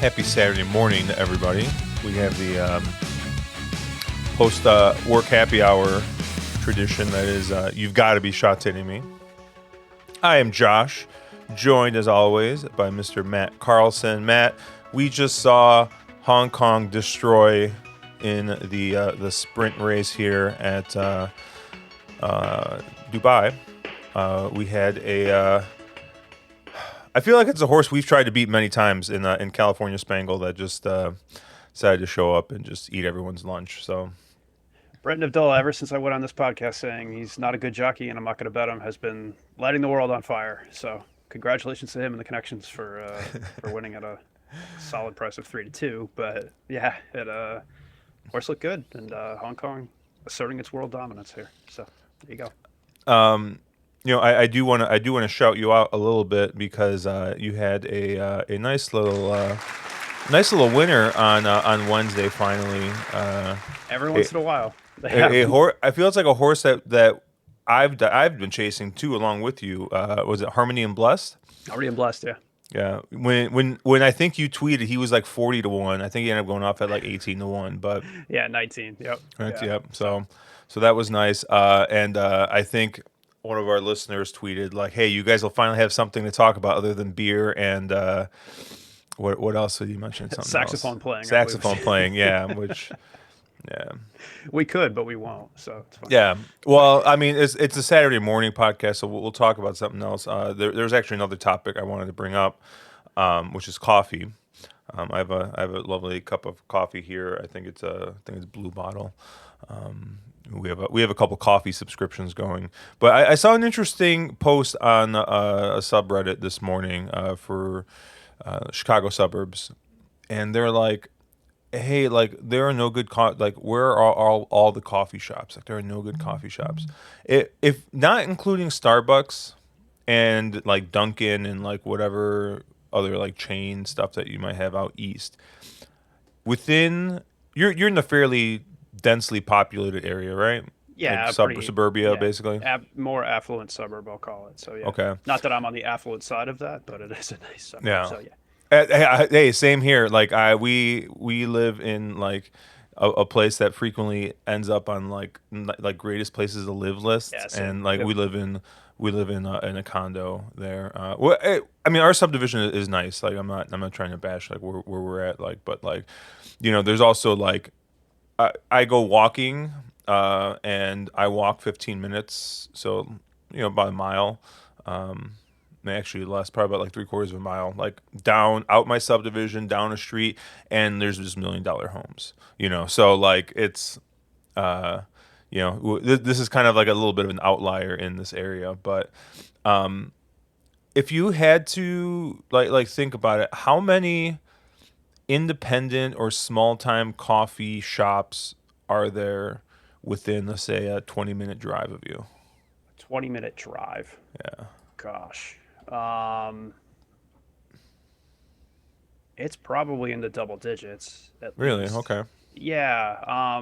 Happy Saturday morning to everybody. We have the post-work happy hour tradition that is, you've got to be Sha Tin me. I am Josh, joined as always by Mr. Matt Carlson. Matt, we just saw Hong Kong destroy in the sprint race here at Dubai. We had a... I feel like it's a horse we've tried to beat many times in California Spangle that just decided to show up and just eat everyone's lunch. So, Brenton Avdulla, ever since I went on this podcast saying he's not a good jockey and I'm not going to bet him, has been lighting the world on fire. So, congratulations to him and the connections for winning at a solid price of 3-2. But yeah, horse looked good, and Hong Kong asserting its world dominance here. So there you go. I do want to shout you out a little bit because you had a nice little winner on Wednesday finally. Every once in a while, I feel it's like a horse that I've been chasing too along with you. Was it Harmony and Blessed? Harmony and Blessed, yeah. Yeah. When I think you tweeted, he was like 40-1. I think he ended up going off at like 18-1, but yeah, 19. Yep. Right, Yeah. Yep. So that was nice. And I think one of our listeners tweeted like, "Hey, you guys will finally have something to talk about other than beer and what else did you mention? Something Saxophone else. playing. Saxophone playing, yeah. Which, yeah, we could, but we won't. So it's fine. yeah. Well, I mean, it's a Saturday morning podcast, so we'll talk about something else. There's actually another topic I wanted to bring up, which is coffee. I have a lovely cup of coffee here. I think it's Blue Bottle. We have a couple coffee subscriptions going, but I saw an interesting post on a subreddit this morning for Chicago suburbs, and they're like, "Hey, like there are no good where are all the coffee shops? Like there are no good coffee shops, if not including Starbucks and like Dunkin' and like whatever other like chain stuff that you might have out east. Within you're in the fairly densely populated area, right? Yeah, like suburbia, basically. More affluent suburb, I'll call it. So yeah. Okay. Not that I'm on the affluent side of that, but it is a nice suburb. Yeah. So yeah. Hey, same here. Like we live in like a place that frequently ends up on like greatest places to live lists, Yeah, and like we live in in a condo there. I mean, our subdivision is nice. Like I'm not trying to bash like where we're at. Like, but like, there's also like I go walking, and I walk 15 minutes, so about a mile. Actually less, probably about like 3/4 of a mile, like down out my subdivision, down a street, and there's just $1 million homes. So like it's, this is kind of like a little bit of an outlier in this area, but if you had to like think about it, how many independent or small time coffee shops are there within, let's say, a 20-minute drive of you? 20-minute drive. Yeah. Gosh. It's probably in the double digits. Really? Least. Okay. Yeah.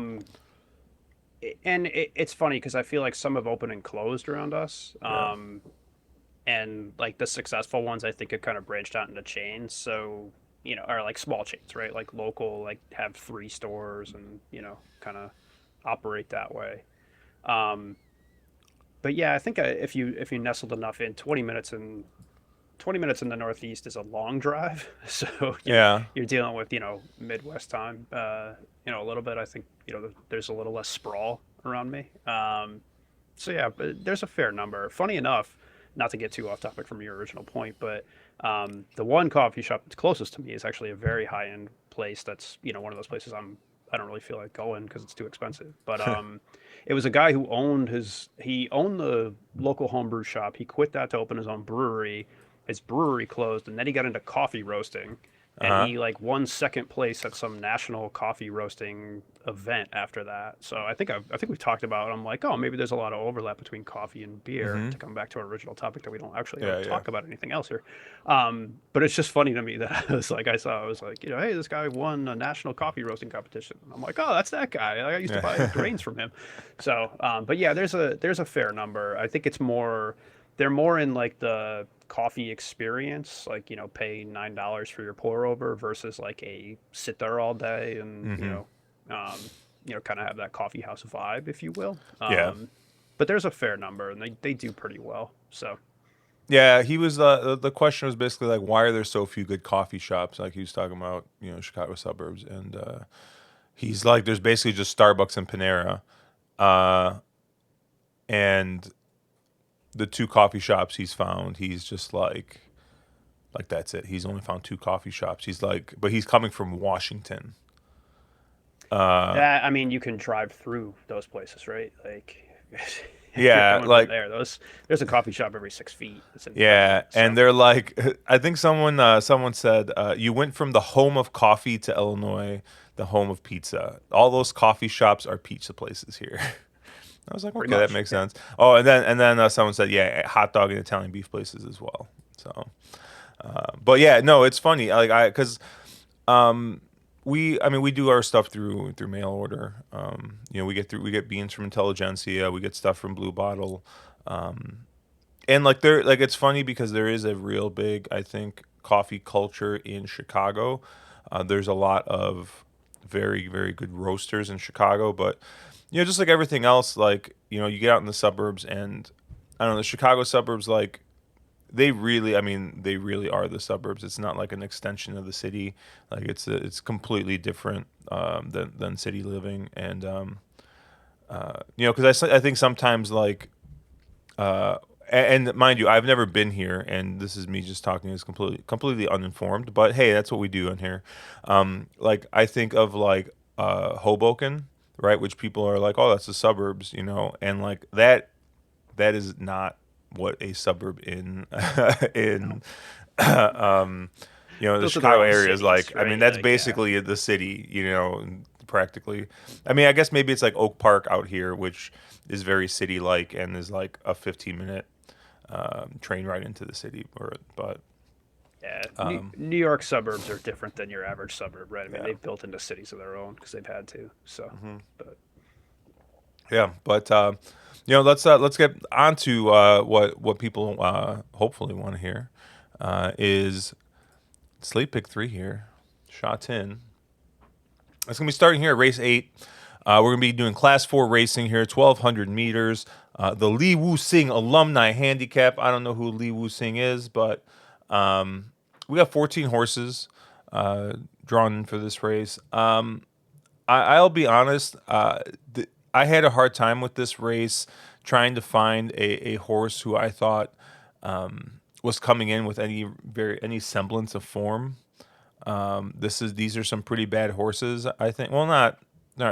And it's funny because I feel like some have opened and closed around us. Yeah. And like the successful ones, I think have kind of branched out into chains. So, are like small chains, right? Like local, like have 3 stores and, kind of operate that way. But yeah, I think if you nestled enough in, 20 minutes in the Northeast is a long drive. So you're dealing with, Midwest time, a little bit. I think, there's a little less sprawl around me. So yeah, but there's a fair number. Funny enough, not to get too off topic from your original point, but the one coffee shop that's closest to me is actually a very high end place. That's, one of those places I don't really feel like going because it's too expensive. But it was a guy who owned the local homebrew shop. He quit that to open his own brewery. His brewery closed, and then he got into coffee roasting. And he like won second place at some national coffee roasting event after that. So I think we've talked about. I'm like, oh, maybe there's a lot of overlap between coffee and beer. To come back to our original topic, that we don't actually talk about anything else here. But it's just funny to me that I was like, hey, this guy won a national coffee roasting competition. And I'm like, oh, that's that guy. I used to buy grains from him. So, but yeah, there's a fair number. I think it's more. They're more in like the coffee experience, like pay $9 for your pour over versus like a sit there all day and Mm-hmm. kind of have that coffee house vibe, if you will. Yeah. But there's a fair number, and they do pretty well. So Yeah, he was the question was basically like, why are there so few good coffee shops? Like he was talking about, Chicago suburbs, and he's like, there's basically just Starbucks and Panera, uh, and the two coffee shops he's found, he's just like that's it. He's only found two coffee shops. He's like, but he's coming from Washington. Uh, that, I mean, you can drive through those places, right? Like if you're yeah, coming from like there, there's a coffee shop every 6 feet. It's incredible. yeah, and So they're like, I think someone said you went from the home of coffee to Illinois, the home of pizza. All those coffee shops are pizza places here. I was like, pretty okay, that much, makes yeah. sense. Oh, and then someone said, yeah, hot dog and Italian beef places as well. So, but yeah, no, it's funny. Like because um, I mean, we do our stuff through mail order. We get beans from Intelligentsia, we get stuff from Blue Bottle. And like it's funny because there is a real big, I think, coffee culture in Chicago. There's a lot of very very good roasters in Chicago, but just like everything else, like you get out in the suburbs, and I don't know, the Chicago suburbs, like I mean, they really are the suburbs. It's not like an extension of the city. Like it's completely different than city living, and because I think sometimes like uh, and mind you, I've never been here, and this is me just talking as completely uninformed. But hey, that's what we do in here. Like I think of like Hoboken, right? Which people are like, oh, that's the suburbs, and like that is not what a suburb in No, in um, the those are their Chicago own area is cities, like. I mean, right? that's Like, yeah. basically the city, practically. I mean, I guess maybe it's like Oak Park out here, which is very city-like and is like a 15-minute train ride into the city. But Yeah, um, New York suburbs are different than your average suburb, right? I mean, yeah, they've built into cities of their own because they've had to. So, hmm but yeah. But let's get on to what people hopefully want to hear is Slate Pick 3 here, Sha Tin. It's going to be starting here at race 8. We're going to be doing class 4 racing here, 1,200 meters. The Lee Woo Sing Alumni Handicap. I don't know who Lee Woo Sing is, but we got 14 horses drawn in for this race. I'll be honest. I had a hard time with this race trying to find a horse who I thought was coming in with any semblance of form. These are some pretty bad horses, I think. Well, not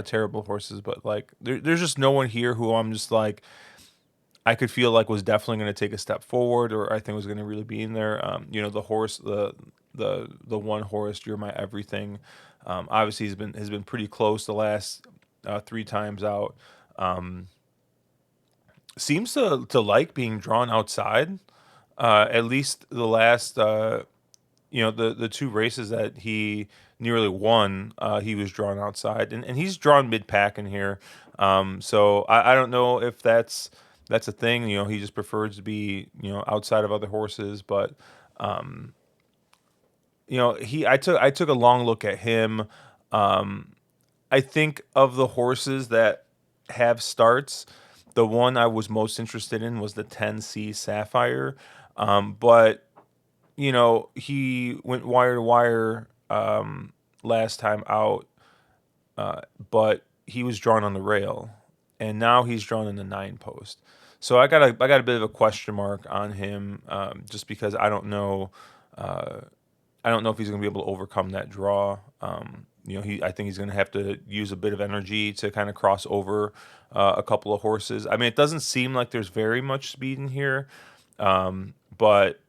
terrible horses, but like there's just no one here who I'm just like I could feel like was definitely going to take a step forward, or I think was going to really be in there. The horse, the one horse, You're My Everything. Obviously, has been pretty close the last 3 times out. Seems to like being drawn outside. At least the last the two races that he nearly won, he was drawn outside, and he's drawn mid pack in here. So I don't know if that's a thing. He just prefers to be outside of other horses, but I took a long look at him. I think of the horses that have starts, the one I was most interested in was the 10C Sapphire, but he went wire to wire last time out, but he was drawn on the rail, and now he's drawn in the 9 post. So I got a bit of a question mark on him, just because I don't know if he's going to be able to overcome that draw. I think he's going to have to use a bit of energy to kind of cross over a couple of horses. I mean, it doesn't seem like there's very much speed in here, but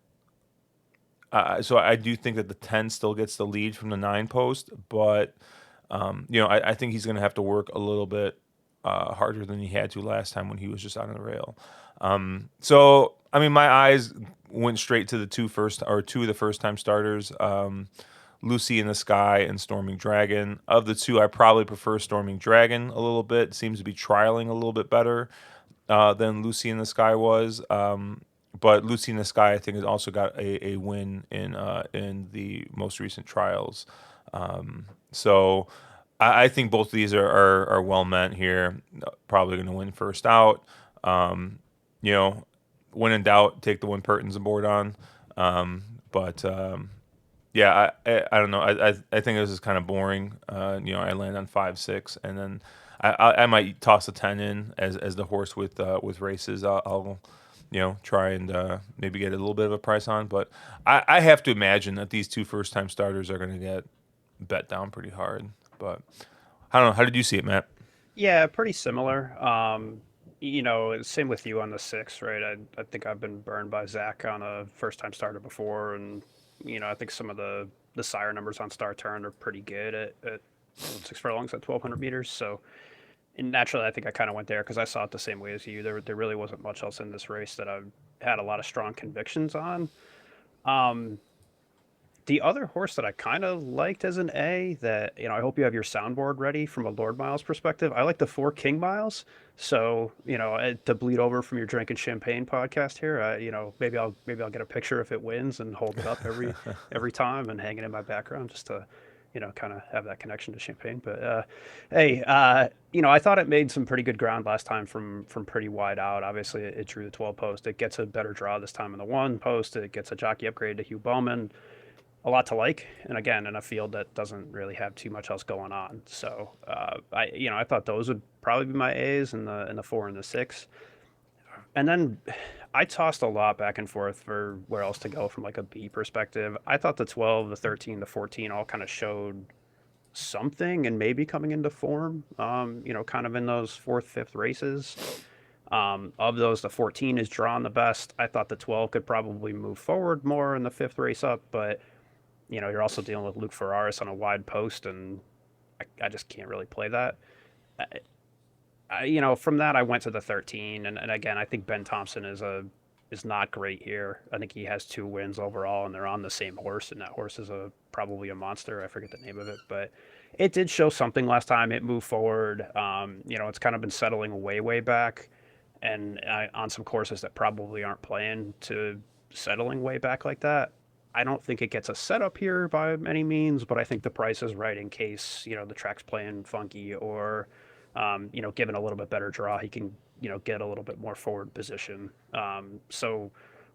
so I do think that the 10 still gets the lead from the 9 post, but I think he's going to have to work a little bit harder than he had to last time when he was just on the rail. So I mean, my eyes went straight to the two of the first time starters, Lucy in the Sky and Storming Dragon. Of the two, I probably prefer Storming Dragon a little bit. Seems to be trialing a little bit better than Lucy in the Sky was. but Lucina Sky, I think, has also got a win in the most recent trials. So I think both of these are well meant here. Probably going to win first out. Um, you know, when in doubt, take the one Pertins aboard on. But yeah, I don't know. I think this is kind of boring. I land on 5-6, and then I might toss a 10 in as the horse with races. I'll try and maybe get a little bit of a price on. But I have to imagine that these two first time starters are going to get bet down pretty hard. But I don't know. How did you see it, Matt? Yeah, pretty similar. Same with you on the six, right? I think I've been burned by Zach on a first time starter before, and I think some of the sire numbers on Star Turn are pretty good at 6 furlongs at 1,200 meters. So, and naturally, I think I kind of went there because I saw it the same way as you. There really wasn't much else in this race that I had a lot of strong convictions on. Um, the other horse that I kind of liked as an A that, I hope you have your soundboard ready from a Lord Miles perspective. I like the four King Miles. So, to bleed over from your drinking champagne podcast here, maybe I'll get a picture if it wins and hold it up every time and hang it in my background just to, kind of have that connection to champagne. But hey, I thought it made some pretty good ground last time from pretty wide out. Obviously, it drew the 12 post. It gets a better draw this time in the one post. It gets a jockey upgrade to Hugh Bowman, a lot to like, and again, in a field that doesn't really have too much else going on. So I thought those would probably be my A's in the four and the six, and then I tossed a lot back and forth for where else to go from like a B perspective. I thought the 12, the 13, the 14 all kind of showed something and maybe coming into form. Kind of in those fourth, fifth races. Of those, the 14 is drawn the best. I thought the 12 could probably move forward more in the fifth race up, but you're also dealing with Luke Ferraris on a wide post, and I just can't really play that. From that I went to the 13, and again, I think Ben Thompson is not great here. I think he has 2 wins overall, and they're on the same horse, and that horse is probably a monster. I forget the name of it, but it did show something last time. It moved forward. It's kind of been settling way back, and on some courses that probably aren't playing to settling way back like that. I don't think it gets a setup here by any means, but I think the price is right in case the track's playing funky or given a little bit better draw, he can get a little bit more forward position. So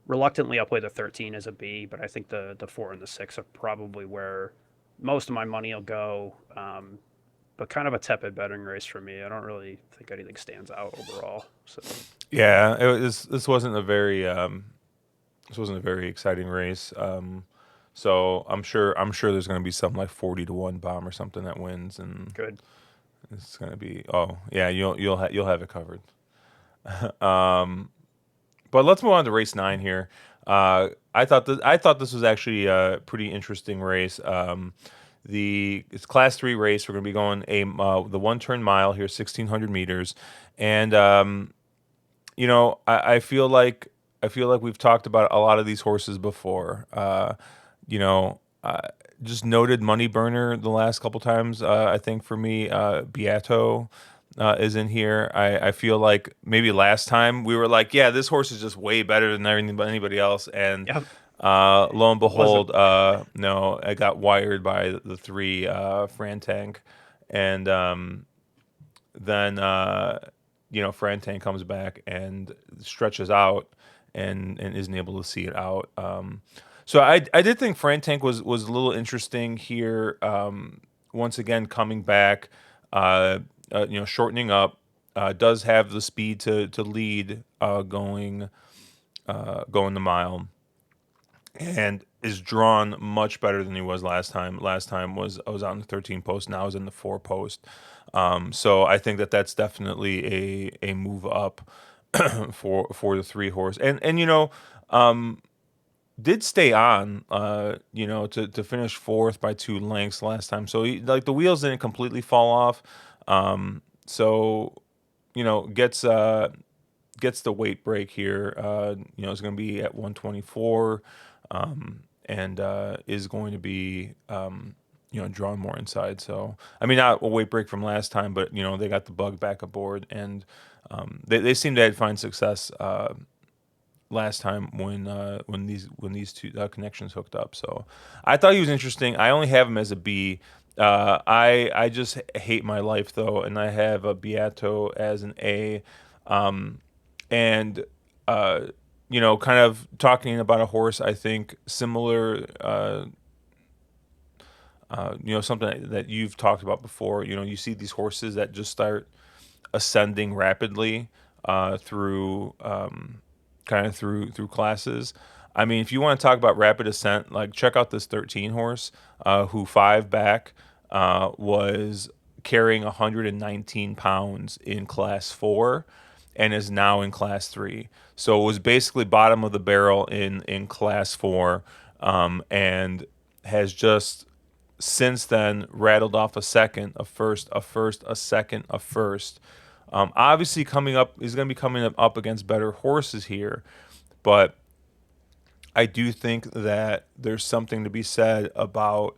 reluctantly, I'll play the 13 as a B, but I think the 4 and the 6 are probably where most of my money will go. But kind of a tepid betting race for me. I don't really think anything stands out overall. So Yeah, this wasn't a very exciting race. So I'm sure there's going to be some like 40-1 bomb or something that wins, and good. it's going to be, oh yeah, you'll have it covered. But let's move on to race 9 here. I thought this was actually a pretty interesting race. It's Class 3 race. We're going to be going the 1 turn mile here, 1,600 meters, and I feel like we've talked about a lot of these horses before. You know, just noted money burner the last couple times. I think for me, Beato is in here. I feel like maybe last time we were like, yeah, this horse is just way better than anybody else, and Yep. lo and It wasn't. behold, no, I got wired by the 3 Frantank, and then Frantank comes back and stretches out and isn't able to see it out. So I did think Frantank was a little interesting here. Once again, coming back, shortening up, does have the speed to lead going the mile, and is drawn much better than he was last time. Last time I was on the 13 post. Now I was in the 4 post. So I think that that's definitely a move up for the 3 horse, and did stay on, to finish 4th by 2 lengths last time. So like the wheels didn't completely fall off. So gets the weight break here. It's going to be at 124, and is going to be drawn more inside. So I mean, not a weight break from last time, but they got the bug back aboard, and they seem to find success last time when these two connections hooked up. So I thought he was interesting. I only have him as a B. I just hate my life though, and I have a Beato as an A. Um, and uh, kind of talking about a horse, I think similar. Something that you've talked about before. You see these horses that just start ascending rapidly through through classes. I mean, if you want to talk about rapid ascent, like check out this 13 horse, who 5 back was carrying 119 pounds in class 4 and is now in class 3. So it was basically bottom of the barrel in class 4, and has just since then rattled off a second, a first, a second, a first. Obviously, coming up is going to be coming up against better horses here, but I do think that there's something to be said about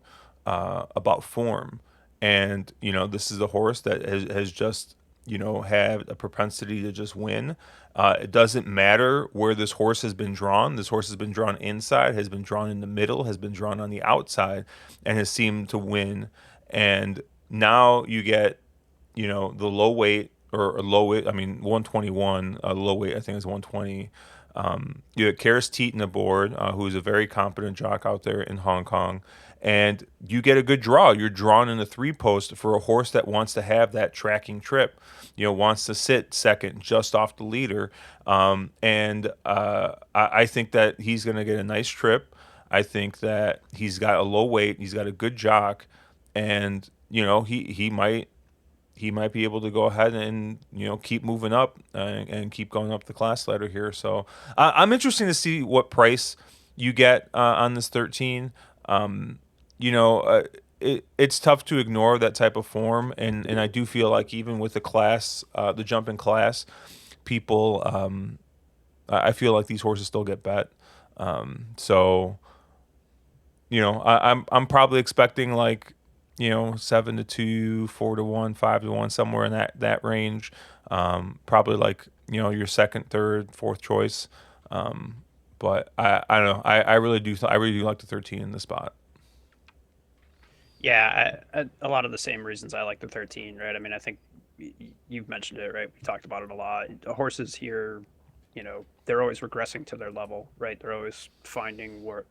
form, and this is a horse that has just had a propensity to just win. It doesn't matter where this horse has been drawn. This horse has been drawn inside, has been drawn in the middle, has been drawn on the outside, and has seemed to win. And now you get the low weight or low weight. I mean, 121. Low weight, I think, is 120. You get Karis Teeton aboard, who's a very competent jock out there in Hong Kong, and you get a good draw. You're drawn in the 3 post for a horse that wants to have that tracking trip. Wants to sit second, just off the leader, and I think that he's going to get a nice trip. I think that he's got a low weight. He's got a good jock, and he might be able to go ahead and keep moving up, and keep going up the class ladder here. So I'm interested to see what price you get on this 13. Um, you know, uh, it's tough to ignore that type of form, and I do feel like even with the jump in class, people, I feel like these horses still get bet. So I'm probably expecting like 7-2, 4-1, 5-1, somewhere in that range. Probably like your second, third, fourth choice. But I don't know. I really do I really do like the 13 in the spot. Yeah, a lot of the same reasons I like the 13, right? I mean, I think you've mentioned it, right? We talked about it a lot. Horses here, they're always regressing to their level, right? They're always finding what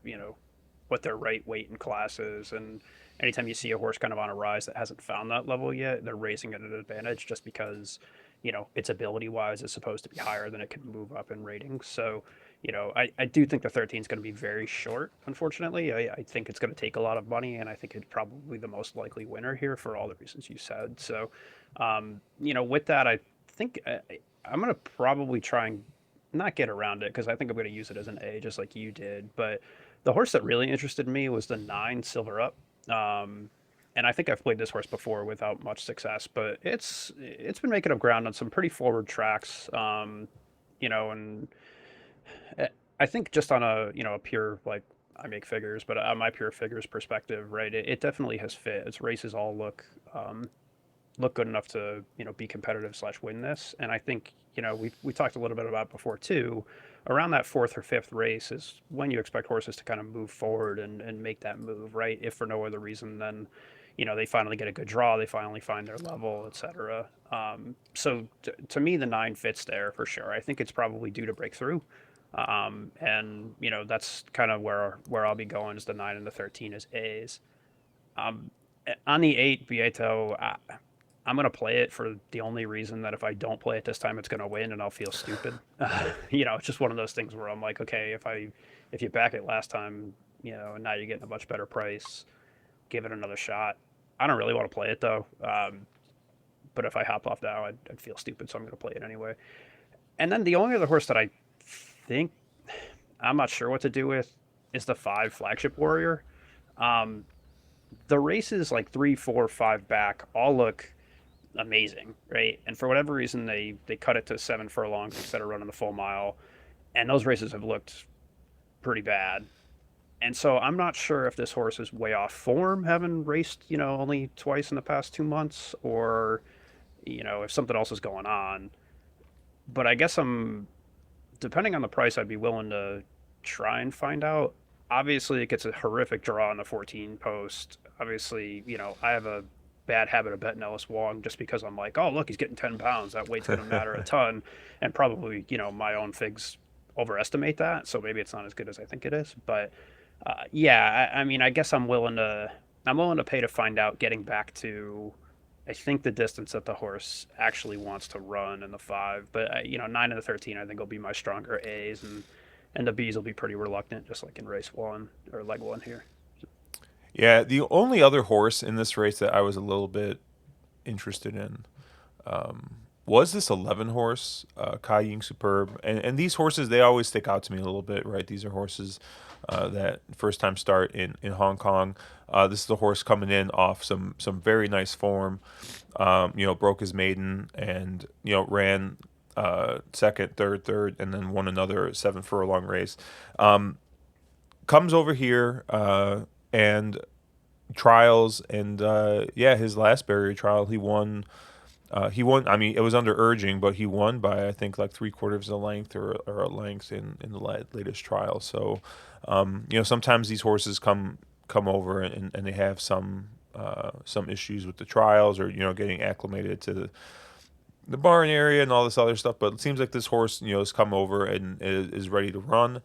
their right weight and class is. And anytime you see a horse kind of on a rise that hasn't found that level yet, they're racing at an advantage just because, its ability wise is supposed to be higher than it can move up in ratings. So, I do think the 13 is going to be very short, unfortunately. I think it's going to take a lot of money, and I think it's probably the most likely winner here for all the reasons you said. So, with that, I think I'm going to probably try and not get around it because I think I'm going to use it as an A just like you did. But the horse that really interested me was the 9 Silver Up. And I think I've played this horse before without much success, but it's been making up ground on some pretty forward tracks. And I think just on a pure like I make figures, but on my pure figures perspective, right? It definitely has fit. Its races all look good enough to be competitive slash win this. And I think we talked a little bit about before too. Around that fourth or fifth race is when you expect horses to kind of move forward and make that move, right? If for no other reason than they finally get a good draw, they finally find their level, etc. So to me, the 9 fits there for sure. I think it's probably due to break through. And that's kind of where I'll be going is the 9 and the 13 as A's. Um, on the 8 Vieto, I'm gonna play it for the only reason that if I don't play it this time, it's gonna win, and I'll feel stupid. It's just one of those things where I'm like, okay, if you back it last time, and now you're getting a much better price, give it another shot. I don't really want to play it though, but if I hop off now, I'd feel stupid, so I'm gonna play it anyway. And then the only other horse that I think I'm not sure what to do with is the 5 Flagship Warrior. Um, the races like 3, 4, 5 back all look amazing, right? And for whatever reason, they cut it to 7 furlongs instead of running the full mile, and those races have looked pretty bad. And so I'm not sure if this horse is way off form, having raced only twice in the past 2 months, or if something else is going on. But I guess I'm Depending on the price, I'd be willing to try and find out. Obviously, it gets a horrific draw on the 14 post. Obviously, I have a bad habit of betting Ellis Wong just because I'm like, oh, look, he's getting 10 pounds. That weight's going to matter a ton. And probably, my own figs overestimate that. So maybe it's not as good as I think it is. But yeah, I mean, I guess I'm willing to pay to find out. Getting back to, I think the distance that the horse actually wants to run in the 5, but 9 and the 13, I think will be my stronger A's, and the B's will be pretty reluctant, just like in race 1 or leg 1 here. Yeah, the only other horse in this race that I was a little bit interested in was this 11 horse, Kai Ying Superb. And these horses, they always stick out to me a little bit, right? These are horses that first time start in Hong Kong. This is the horse coming in off some very nice form. Broke his maiden and, ran second, third, and then won another 7 furlong race. Comes over here and trials, and his last barrier trial, he won. He won. I mean, it was under urging, but he won by I think like 3/4 of a length or a length in the latest trial. So, sometimes these horses come over and they have some issues with the trials or getting acclimated to the barn area and all this other stuff. But it seems like this horse has come over and is ready to run.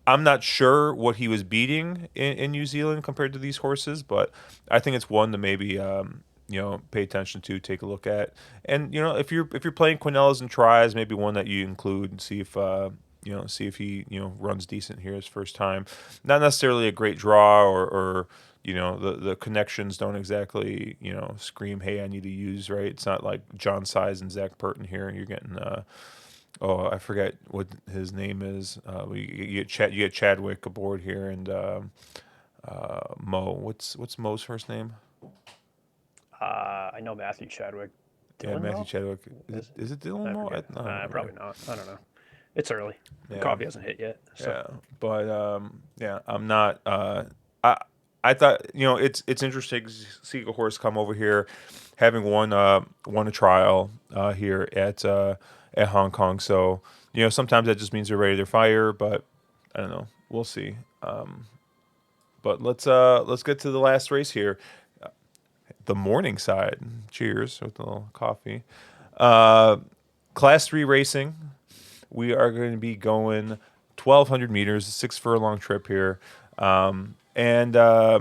I'm not sure what he was beating in New Zealand compared to these horses, but I think it's one to maybe pay attention to, take a look at, and if you're playing Quinellas and tries, maybe one that you include and see if see if he runs decent here his first time. Not necessarily a great draw or the connections don't exactly scream, hey, I need to use, right. It's not like John Size and Zach Burton here. You're getting oh, I forget what his name is. You get Chadwick aboard here, and Mo. What's Mo's first name? I know Matthew Chadwick. Yeah, Dylan Matthew Mo? Chadwick. Is it Dylan I Mo? forget. I don't remember. Probably not. I don't know. It's early. The Yeah, coffee hasn't hit yet. So yeah, but yeah, I'm not. I I thought it's interesting to see a horse come over here, having won a trial here at Hong Kong. So sometimes that just means they're ready to fire, but I don't know. We'll see. But let's get to the last race here. The morning side. Cheers with a little coffee. Uh, Class 3 racing. We are going to be going 1,200 meters, 6 furlong trip here. And I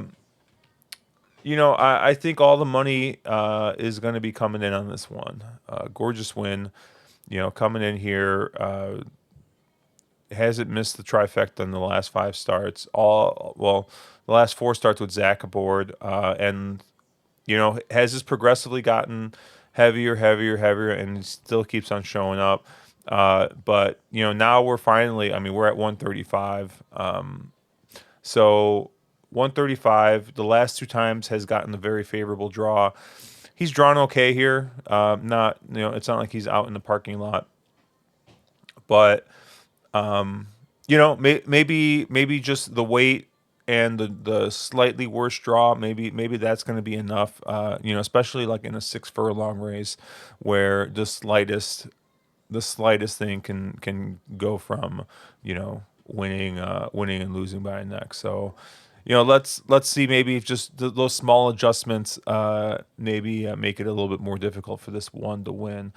think all the money is going to be coming in on this one. Gorgeous win. Coming in here, hasn't missed the trifecta in the last 5 starts. The last 4 starts with Zach aboard, and has just progressively gotten heavier, heavier, heavier, and still keeps on showing up. But now we're finally. I mean, we're at 135. So 135. The last 2 times has gotten a very favorable draw. He's drawn okay here. Not it's not like he's out in the parking lot, but maybe just the weight and the slightly worse draw, maybe that's going to be enough. Especially like in a 6 furlong race where the slightest thing can go from winning and losing by a neck. So let's see, maybe if just those small adjustments maybe make it a little bit more difficult for this one to win.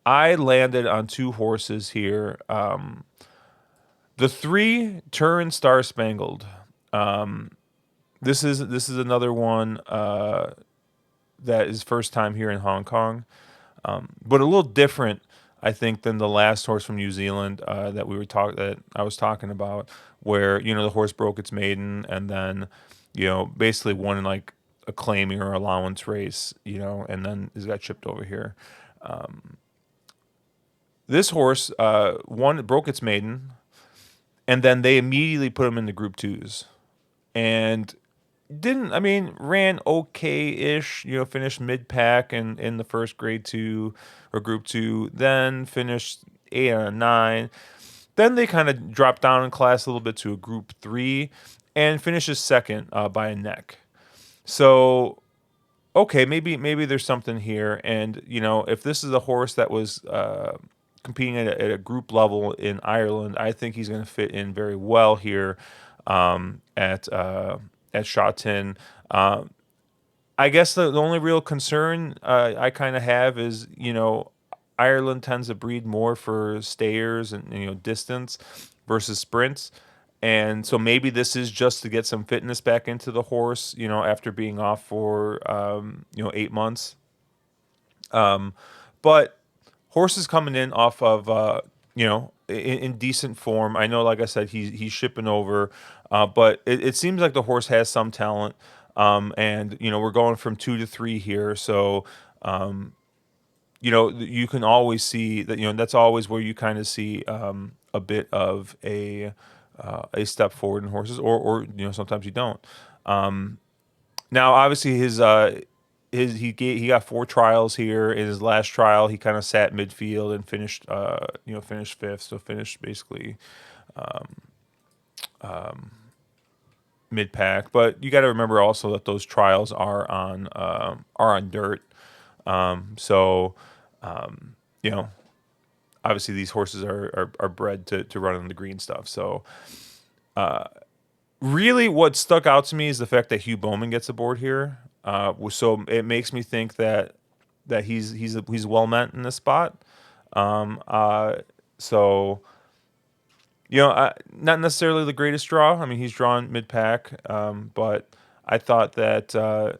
I landed on 2 horses here. The 3 Turin Star Spangled. This is another one that is first time here in Hong Kong, but a little different, I think, than the last horse from New Zealand that I was talking about, where the horse broke its maiden and then basically won in like a claiming or allowance race, and then has got chipped over here. This horse broke its maiden, and then they immediately put him into Group Twos, and ran okay-ish. Finished mid-pack in the first Grade 2 or Group 2, then finished 8 out of 9. Then they kind of dropped down in class a little bit to a Group 3, and finishes second by a neck. So okay, maybe there's something here, and if this is a horse that was competing at a group level in Ireland, I think he's going to fit in very well here at Sha Tin. I guess the only real concern I kind of have is, Ireland tends to breed more for stayers and, distance versus sprints. And so maybe this is just to get some fitness back into the horse, after being off for, 8 months. But horses coming in off of, in decent form. I know, like I said, he's shipping over, but it seems like the horse has some talent. And we're going from 2 to 3 here, so you can always see that. That's always where you kind of see a bit of a step forward in horses, or sometimes you don't. Now, obviously, he got 4 trials here. In his last trial, he kind of sat midfield and finished fifth, so finished basically mid pack. But you got to remember also that those trials are on dirt. So you know, obviously these horses are bred to run on the green stuff. So really, what stuck out to me is the fact that Hugh Bowman gets aboard here. So it makes me think that he's well meant in this spot. So not necessarily the greatest draw. I mean, he's drawn mid pack, but I thought that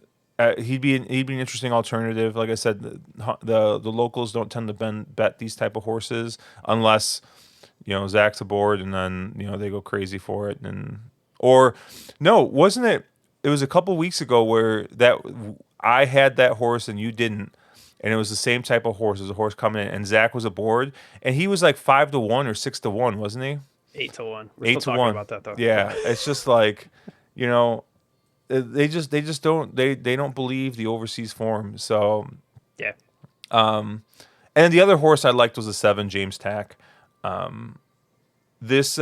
he'd be an interesting alternative. Like I said, the locals don't tend to bet these type of horses unless Zach's aboard, and then they go crazy for it. And or no, wasn't it? It was a couple weeks ago where that I had that horse and you didn't, and it was the same type of horse. It was a horse coming in, and Zach was aboard, and he was like 5-1 or 6-1, wasn't he? 8-1. We're Eight still to talking one. about that though. Yeah. Yeah, it's just like, you know, they just they don't believe the overseas form. So, Yeah. and the other horse I liked was the 7 James Tack. This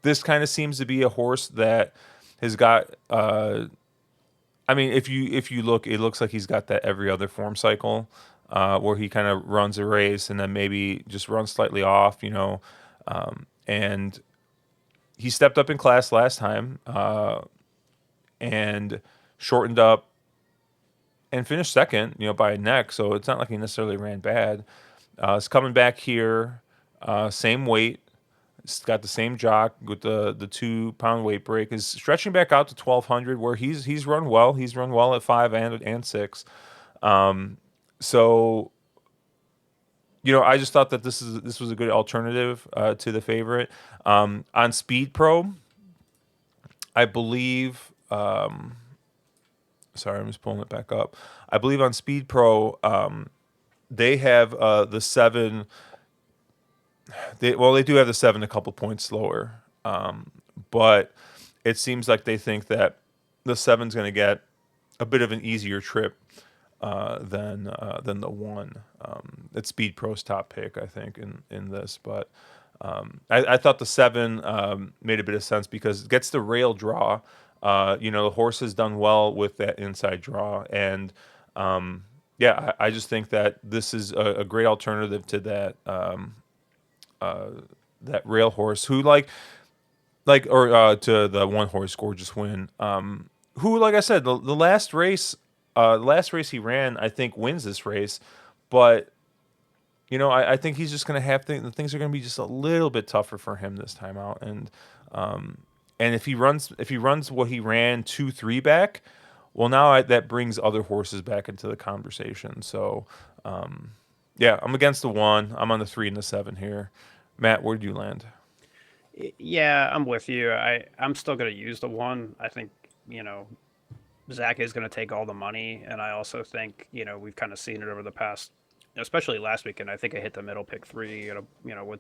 this kind of seems to be a horse that has got. I mean, if you look, it looks like he's got that every other form cycle, where he kind of runs a race and then maybe just runs slightly off, and he stepped up in class last time, and shortened up and finished second, by a neck. So it's not like he necessarily ran bad. It's coming back here, same weight. It's got the same jock with the 2 pound weight break. Is stretching back out to 1200, where he's run well. He's run well at 5 and 6. So I just thought that this was a good alternative to the favorite. On Speed Pro, I believe. Sorry, I'm just pulling it back up. I believe on Speed Pro, they have the 7. They do have the 7 a couple points slower, but it seems like they think that the 7's going to get a bit of an easier trip than the 1. It's Speed Pro's top pick, I think, in this. But I thought the 7 made a bit of sense because it gets the rail draw. The horse has done well with that inside draw, and yeah, I just think that this is a great alternative to that rail horse who or to the one horse Gorgeous Win, who, like I said, the last race he ran, I think wins this race, but I think he's just going to have things are going to be just a little bit tougher for him this time out. And if he runs what he ran 2-3 back, well, now that brings other horses back into the conversation. So yeah, I'm against the 1. I'm on the 3 and the 7 here. Matt, where do you land? Yeah, I'm with you. I'm still going to use the 1. I think, you know, Zach is going to take all the money, and I also think, we've kind of seen it over the past, especially last weekend. I think I hit the middle pick 3, with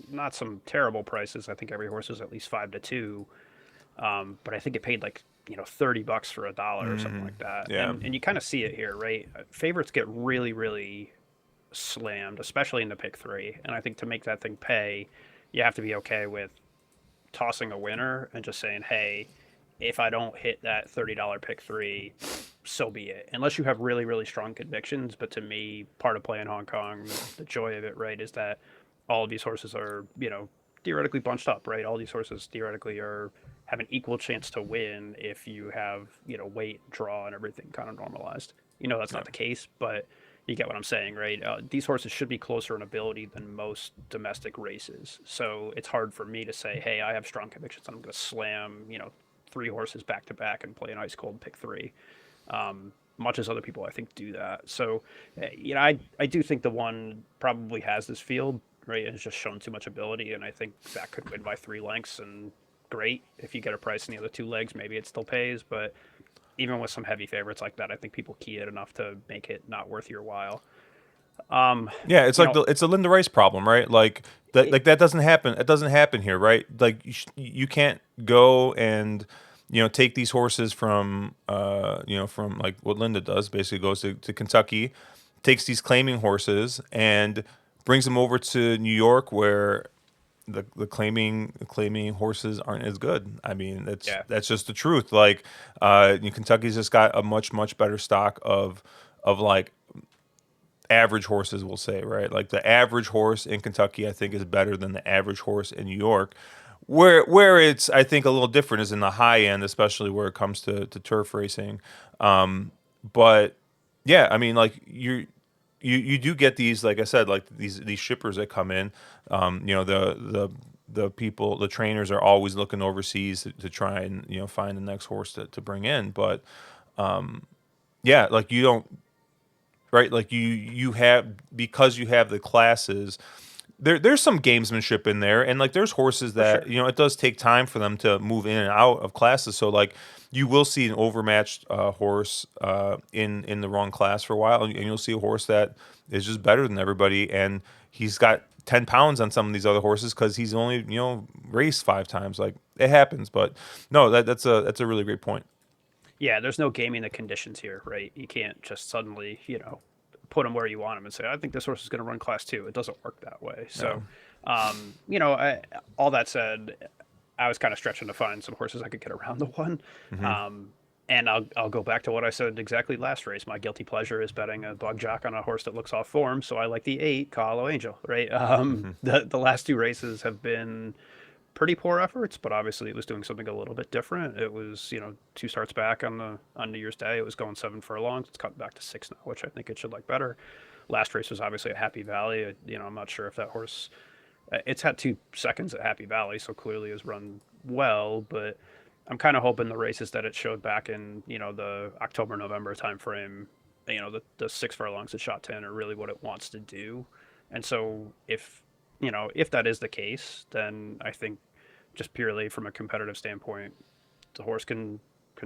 not some terrible prices. I think every horse is at least 5-2. But I think it paid like $30 for a dollar or something like that. Yeah. And you kind of see it here, right? Favorites get really really slammed, especially in the pick 3. And I think to make that thing pay, you have to be okay with tossing a winner and just saying, hey, if I don't hit that $30 pick three, so be it. Unless you have really, really strong convictions. But to me, part of playing Hong Kong, the joy of it, right, is that all of these horses are, theoretically bunched up, right? All these horses theoretically are have an equal chance to win if you have, weight, draw, and everything kind of normalized. That's Yeah. not the case, but you get what I'm saying, right? These horses should be closer in ability than most domestic races. So it's hard for me to say, hey, I have strong convictions. I'm going to slam, three horses back to back and play an ice cold pick three. Much as other people, I think, do that. So, I do think the one probably has this field, right? It's just shown too much ability, and I think Zach could win by 3 lengths. And great, if you get a price in the other 2 legs, maybe it still pays. But even with some heavy favorites like that, I think people key it enough to make it not worth your while. Um, Yeah, it's you like know, it's a Linda Rice problem, right? Like that, it, like that doesn't happen. It doesn't happen here, right? Like you can't go and take these horses from from like what Linda does. Basically, goes to Kentucky, takes these claiming horses and brings them over to New York, where the claiming horses aren't as good. I mean, yeah, that's just the truth. Like, Kentucky's just got a much better stock of like average horses, we'll say, right? Like the average horse in Kentucky, I think, is better than the average horse in New York. Where it's, I think, a little different is in the high end, especially where it comes to turf racing. But yeah, I mean, like you do get these, like I said, like these shippers that come in. The people, the trainers are always looking overseas to try and find the next horse to bring in. But yeah, like you don't, right? Like you have, because you have the classes. There's some gamesmanship in there, and like there's horses for that sure. it does take time for them to move in and out of classes. So like you will see an overmatched horse in the wrong class for a while, and you'll see a horse that is just better than everybody, and he's got 10 pounds on some of these other horses because he's only raced 5 times. Like it happens, but no, that's a really great point. Yeah, there's no gaming the conditions here, right? You can't just suddenly, put them where you want them and say, I think this horse is going to run class two. It doesn't work that way. No. So, all that said, I was kind of stretching to find some horses I could get around the one. Hmm. Um, and I'll go back to what I said exactly last race. My guilty pleasure is betting a bug jock on a horse that looks off form. So I like the 8, Kahlo Angel, right? Hmm. The last 2 races have been pretty poor efforts, but obviously it was doing something a little bit different. It was, 2 starts back on New Year's Day. It was going 7 furlongs. It's cut back to 6 now, which I think it should like better. Last race was obviously a Happy Valley. I'm not sure if that horse. It's had 2 seconds at Happy Valley, so clearly has run well. But I'm kind of hoping the races that it showed back in the October November timeframe, the 6 furlongs at Sha Tin are really what it wants to do. And so if that is the case, then I think just purely from a competitive standpoint, the horse can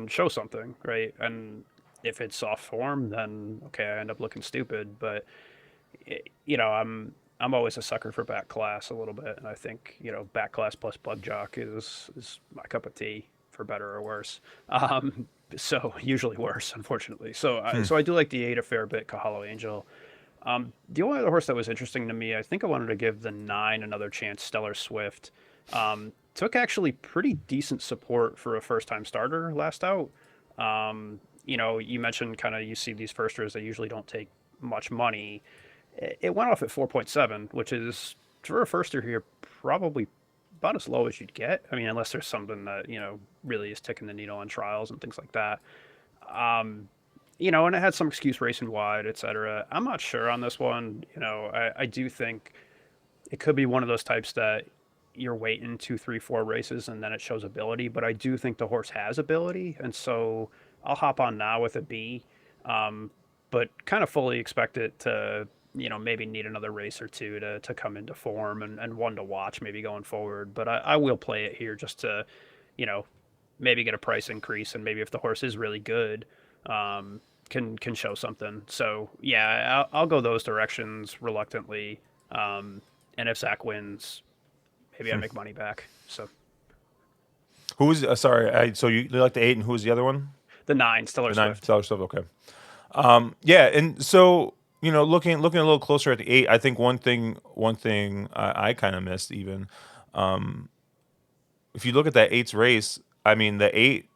show something, right? And if it's soft form, then okay, I end up looking stupid. But I'm always a sucker for back class a little bit, and I think back class plus bug jock is my cup of tea for better or worse. So usually worse, unfortunately. So Hmm. so I do like the 8 a fair bit, Kahalo Angel. The only other horse that was interesting to me, I think I wanted to give the 9 another chance, Stellar Swift. Took actually pretty decent support for a first time starter last out. You mentioned kind of you see these firsters, they usually don't take much money. It went off at 4.7, which is for a firster here probably about as low as you'd get. I mean, unless there's something that, really is ticking the needle on trials and things like that. And it had some excuse racing wide, etc. I'm not sure on this one. I do think it could be one of those types that you're waiting 2, 3, 4 races and then it shows ability. But I do think the horse has ability, and so I'll hop on now with a B. Um, but kind of fully expect it to maybe need another race or two to come into form and one to watch maybe going forward. But I will play it here just to you know maybe get a price increase, and maybe if the horse is really good, um, can show something. So yeah, I'll go those directions reluctantly. And if Zach wins, maybe I make money back. So Who's sorry? So you like the 8, and who's the other one? the 9, Stellar The 9 Swift. seller stuff. Okay. Yeah, and so looking a little closer at the 8, I think one thing I kind of missed even. If you look at that eight's race, I mean the 8.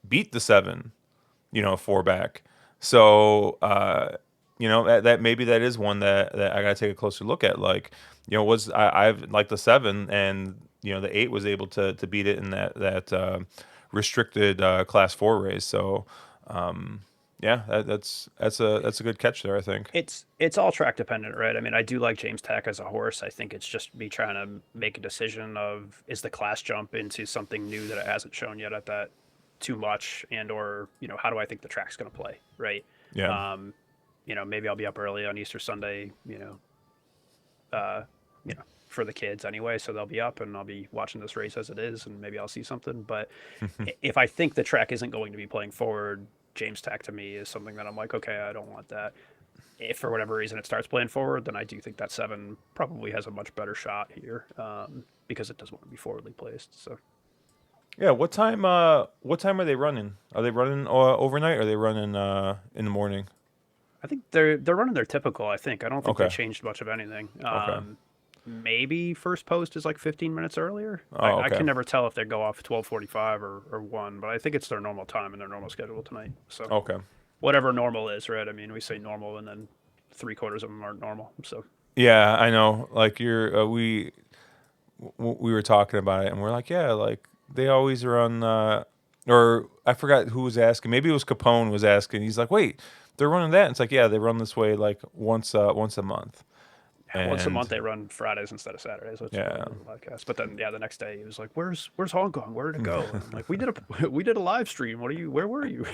beat the 7, 4 back. So that maybe that is one that I got to take a closer look at. Like, I've like the 7, and the 8 was able to beat it in that restricted class 4 race. So yeah, that's a good catch there, I think. It's all track dependent, right? I mean, I do like James Tack as a horse. I think it's just me trying to make a decision of, is the class jump into something new that it hasn't shown yet at that too much, and or how do I think the track's going to play, right? Yeah. Maybe I'll be up early on Easter Sunday, for the kids anyway, so they'll be up and I'll be watching this race as it is, and maybe I'll see something. But if I think the track isn't going to be playing forward, James Tack to me is something that I'm like, okay, I don't want that. If for whatever reason it starts playing forward, then I do think that 7 probably has a much better shot here, because it does want to be forwardly placed. So Yeah, what time? What time are they running? Are they running overnight? Or are they running in the morning? I think they're running their typical. I think I don't think they Okay. changed much of anything. Okay. Maybe first post is like 15 minutes earlier. Oh, I okay. can never tell if they go off 12:45 or 1, but I think it's their normal time and their normal schedule tonight. So Okay. whatever normal is, right? I mean, we say normal and then 3/4 of them aren't normal. So Yeah, I know. Like we were talking about it, and we're like, yeah, like they always run. Or I forgot who was asking. Maybe it was Capone was asking. He's like, wait, they're running that. And it's like, yeah, they run this way like once a month. once a And month they run Fridays instead of Saturdays, which is yeah, on the podcast. But then the next day he was like, "Where's Hong Kong? Where did it go?" And I'm like, we did a live stream. Where were you?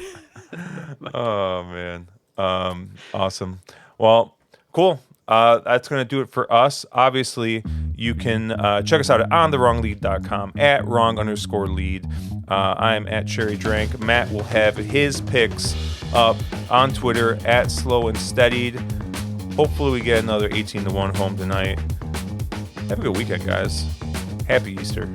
oh man, awesome. Well, cool. That's going to do it for us. Obviously, you can check us out at ontherwronglead.com, at wrong_lead. I'm at Cherry Drank. Matt will have his picks up on Twitter at Slow and Steadied. Hopefully, we get another 18-1 home tonight. Have a good weekend, guys. Happy Easter.